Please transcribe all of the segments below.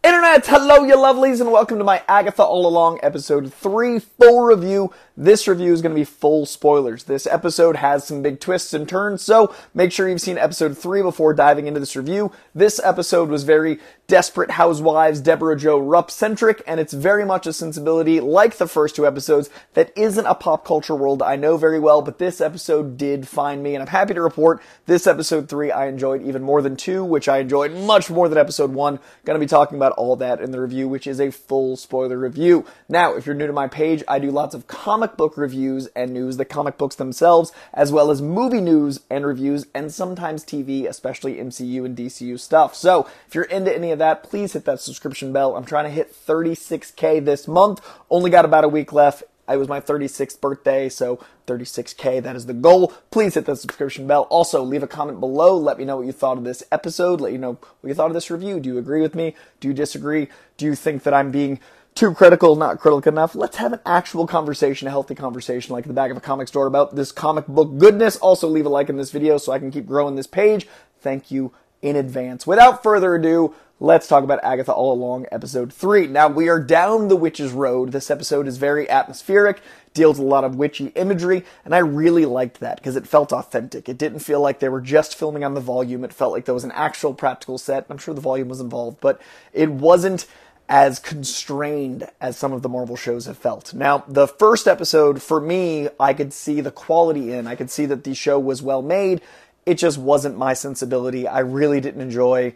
Internet, hello you lovelies, and welcome to my Agatha All Along episode 3 full review. This review is going to be full spoilers. This episode has some big twists and turns, so make sure you've seen episode 3 before diving into this review. This episode was very Desperate Housewives, Deborah Jo Rupp-centric, and it's very much a sensibility, like the first two episodes, that isn't a pop culture world I know very well, but this episode did find me, and I'm happy to report this episode 3 I enjoyed even more than 2, which I enjoyed much more than episode 1. Going to be talking about all that in the review, which is a full spoiler review. Now, if you're new to my page, I do lots of comic book reviews and news, the comic books themselves, as well as movie news and reviews, and sometimes TV, especially MCU and DCU stuff. So, if you're into any of that, please hit that subscription bell. I'm trying to hit 36K this month. Only got about a week left. It was my 36th birthday, so 36K, that is the goal. Please hit the subscription bell. Also, leave a comment below. Let me know what you thought of this episode. Let you know what you thought of this review. Do you agree with me? Do you disagree? Do you think that I'm being too critical, not critical enough? Let's have an actual conversation, a healthy conversation like in the back of a comic store about this comic book goodness. Also, leave a like in this video so I can keep growing this page. Thank you in advance. Without further ado, let's talk about Agatha All Along, episode 3. Now, we are down the witch's road. This episode is very atmospheric, deals with a lot of witchy imagery, and I really liked that because it felt authentic. It didn't feel like they were just filming on the volume. It felt like there was an actual practical set. I'm sure the volume was involved, but it wasn't as constrained as some of the Marvel shows have felt. Now, the first episode, for me, I could see the quality in. I could see that the show was well made. It just wasn't my sensibility. I really didn't enjoy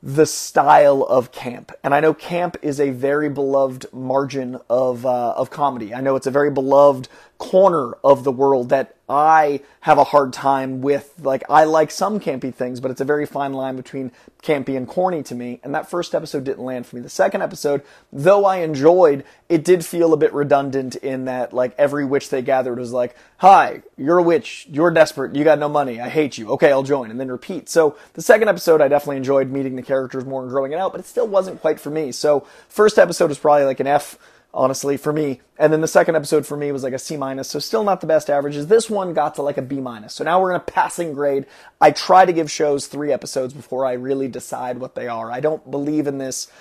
the style of camp. And I know camp is a very beloved margin of comedy. I know it's a very beloved corner of the world that I have a hard time with. Like, I like some campy things, but it's a very fine line between campy and corny to me. And that first episode didn't land for me. The second episode, though I enjoyed, it did feel a bit redundant in that, like, every witch they gathered was like, hi, you're a witch, you're desperate, you got no money, I hate you, okay, I'll join, and then repeat. So the second episode, I definitely enjoyed meeting the characters more and growing it out, but it still wasn't quite for me. So first episode was probably like an F, honestly, for me. And then the second episode for me was like a C-, so still not the best averages. This one got to like a B-. So now we're in a passing grade. I try to give shows 3 episodes before I really decide what they are. I don't believe in this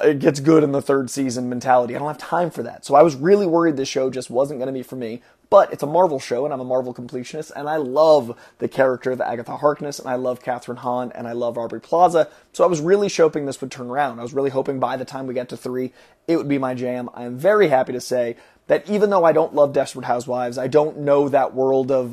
it gets good in the 3rd season mentality. I don't have time for that. So I was really worried this show just wasn't going to be for me. But it's a Marvel show, and I'm a Marvel completionist, and I love the character of Agatha Harkness, and I love Catherine Hahn, and I love Aubrey Plaza. So I was really hoping this would turn around. I was really hoping by the time we get to 3, it would be my jam. I am very happy to say that even though I don't love Desperate Housewives, I don't know that world of,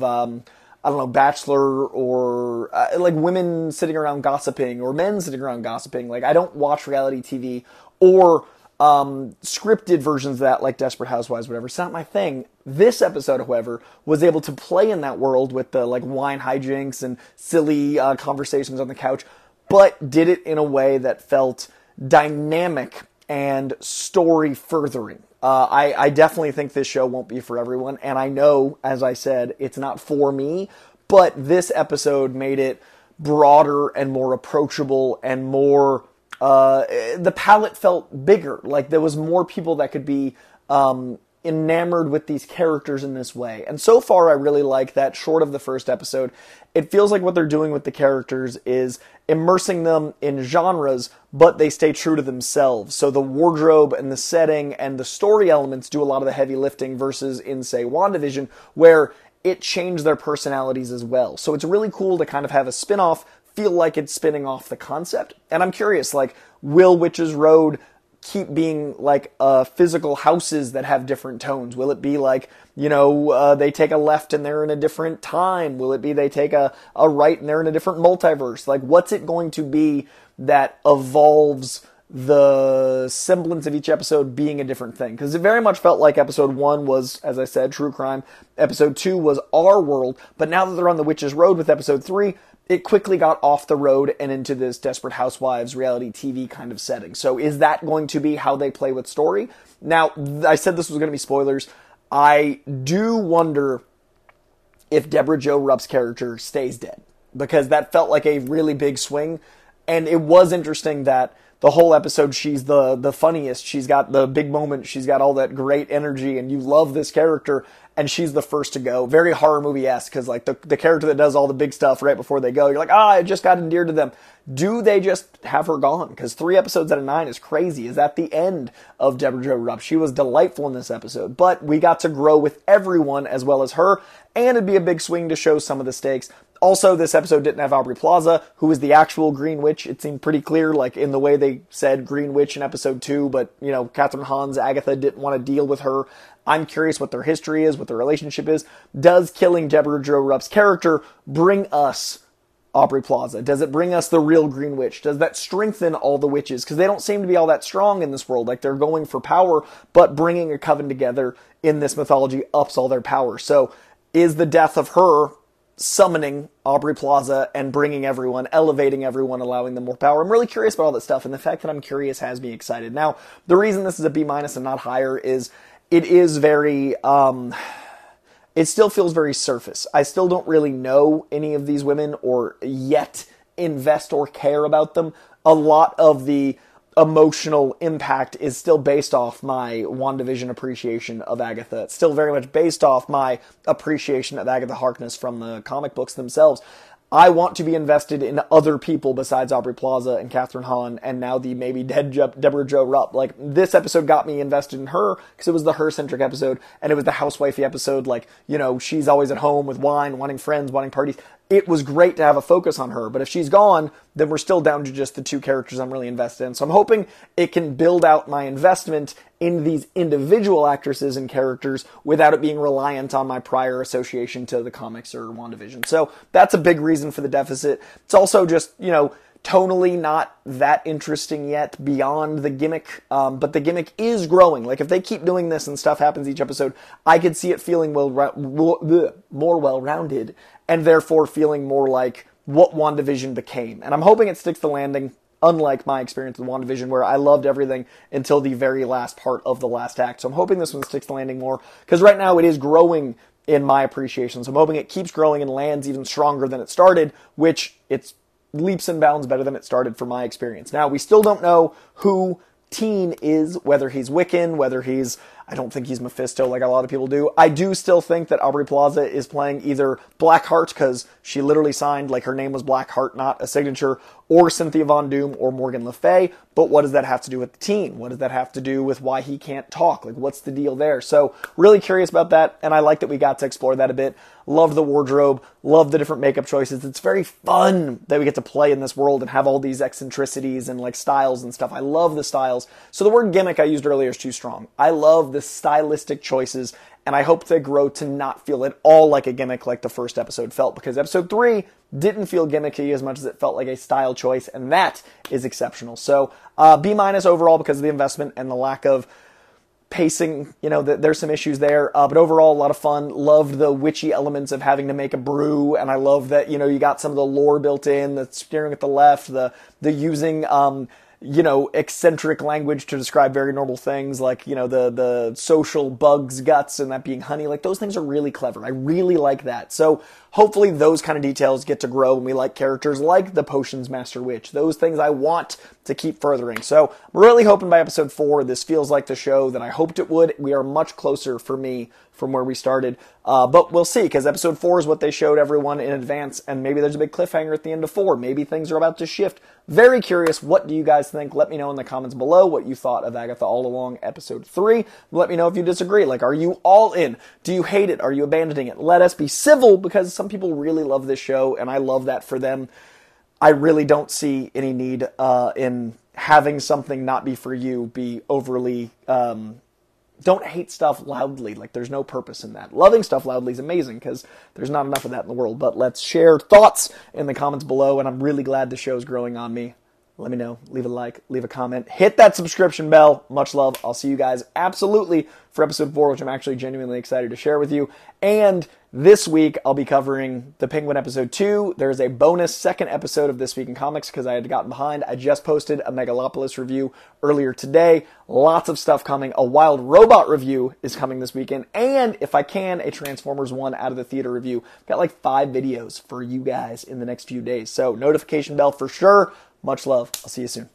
Bachelor or like women sitting around gossiping or men sitting around gossiping. Like, I don't watch reality TV or scripted versions of that, like Desperate Housewives, whatever. It's not my thing. This episode, however, was able to play in that world with the like wine hijinks and silly conversations on the couch, but did it in a way that felt dynamic and story furthering. I definitely think this show won't be for everyone, and I know, as I said, it's not for me, but this episode made it broader and more approachable and more the palette felt bigger. Like, there was more people that could be enamored with these characters in this way. And so far, I really like that. Short of the first episode, it feels like what they're doing with the characters is immersing them in genres, but they stay true to themselves. So the wardrobe and the setting and the story elements do a lot of the heavy lifting versus in, say, WandaVision, where it changed their personalities as well. So it's really cool to kind of have a spin-off feel like it's spinning off the concept. And I'm curious, like, will Witch's Road keep being like physical houses that have different tones? Will it be like, they take a left and they're in a different time? Will it be they take a right and they're in a different multiverse? Like, what's it going to be that evolves the semblance of each episode being a different thing? Because it very much felt like episode 1 was, as I said, true crime. Episode 2 was our world. But now that they're on the Witch's Road with episode 3, it quickly got off the road and into this Desperate Housewives reality TV kind of setting. So is that going to be how they play with story? Now, I said this was going to be spoilers. I do wonder if Deborah Jo Rupp's character stays dead, because that felt like a really big swing. And it was interesting that the whole episode she's the funniest. She's got the big moment. She's got all that great energy, and you love this character. And she's the first to go. Very horror movie-esque, because like the character that does all the big stuff right before they go, you're like, I just got endeared to them. Do they just have her gone? Because 3 episodes out of 9 is crazy. Is that the end of Deborah Jo Rupp? She was delightful in this episode, but we got to grow with everyone as well as her, and it'd be a big swing to show some of the stakes. Also, this episode didn't have Aubrey Plaza, who is the actual Green Witch. It seemed pretty clear, like, in the way they said Green Witch in episode 2, but, you know, Catherine Hahn's Agatha didn't want to deal with her. I'm curious what their history is, what their relationship is. Does killing Deborah Jo Rupp's character bring us Aubrey Plaza? Does it bring us the real Green Witch? Does that strengthen all the witches? Because they don't seem to be all that strong in this world. Like, they're going for power, but bringing a coven together in this mythology ups all their power. So, is the death of her summoning Aubrey Plaza and bringing everyone, elevating everyone, allowing them more power? I'm really curious about all that stuff, and the fact that I'm curious has me excited. Now, the reason this is a B- and not higher is it is very, it still feels very surface. I still don't really know any of these women or yet invest or care about them. A lot of the emotional impact is still based off my WandaVision appreciation of Agatha. It's still very much based off my appreciation of Agatha Harkness from the comic books themselves. I want to be invested in other people besides Aubrey Plaza and Catherine Hahn, and now the maybe dead Deborah Jo Rupp. Like, this episode got me invested in her because it was the her-centric episode, and it was the housewifey episode. Like, you know, she's always at home with wine, wanting friends, wanting parties. It was great to have a focus on her, but if she's gone, then we're still down to just the 2 characters I'm really invested in. So I'm hoping it can build out my investment in these individual actresses and characters without it being reliant on my prior association to the comics or WandaVision. So that's a big reason for the deficit. It's also just, you know, tonally not that interesting yet beyond the gimmick, but the gimmick is growing. Like, if they keep doing this and stuff happens each episode, I could see it feeling more well-rounded, and therefore feeling more like what WandaVision became. And I'm hoping it sticks the landing, unlike my experience with WandaVision, where I loved everything until the very last part of the last act. So I'm hoping this one sticks the landing more, because right now it is growing in my appreciation. So I'm hoping it keeps growing and lands even stronger than it started, which it's leaps and bounds better than it started for my experience. Now, we still don't know who Teen is, whether he's Wiccan, whether he's, I don't think he's Mephisto like a lot of people do. I do still think that Aubrey Plaza is playing either Blackheart, because she literally signed, like, her name was Blackheart, not a signature, or Cynthia Von Doom or Morgan Le Fay. But what does that have to do with the Teen? What does that have to do with why he can't talk? Like, what's the deal there? So, really curious about that, and I like that we got to explore that a bit. Love the wardrobe, love the different makeup choices. It's very fun that we get to play in this world and have all these eccentricities and, like, styles and stuff. I love the styles. So the word gimmick I used earlier is too strong. I love the stylistic choices, and I hope they grow to not feel at all like a gimmick like the first episode felt, because episode 3 didn't feel gimmicky as much as it felt like a style choice, and that is exceptional. So, B- overall because of the investment and the lack of pacing. You know, there's some issues there, but overall, a lot of fun. Loved the witchy elements of having to make a brew, and I love that, you know, you got some of the lore built in, the steering at the left, the using, you know, eccentric language to describe very normal things, like, you know, the social bug's guts and that being honey. Like, those things are really clever. I really like that. So hopefully those kind of details get to grow and we like characters like the Potions Master Witch. Those things I want to keep furthering. So I'm really hoping by episode 4, this feels like the show that I hoped it would. We are much closer for me from where we started. But we'll see, because episode 4 is what they showed everyone in advance, and maybe there's a big cliffhanger at the end of 4. Maybe things are about to shift. Very curious. What do you guys think? Let me know in the comments below what you thought of Agatha All Along episode 3. Let me know if you disagree. Like, are you all in? Do you hate it? Are you abandoning it? Let us be civil, because some people really love this show, and I love that for them. I really don't see any need in having something not be for you be overly... Don't hate stuff loudly. Like, there's no purpose in that. Loving stuff loudly is amazing, because there's not enough of that in the world. But let's share thoughts in the comments below, and I'm really glad the show's growing on me. Let me know. Leave a like, leave a comment, hit that subscription bell. Much love. I'll see you guys absolutely for episode 4, which I'm actually genuinely excited to share with you. And this week, I'll be covering The Penguin episode 2. There's a bonus second episode of This Week in Comics because I had gotten behind. I just posted a Megalopolis review earlier today. Lots of stuff coming. A Wild Robot review is coming this weekend. And if I can, a Transformers 1 Out of the Theater review. Got like 5 videos for you guys in the next few days. So notification bell for sure. Much love. I'll see you soon.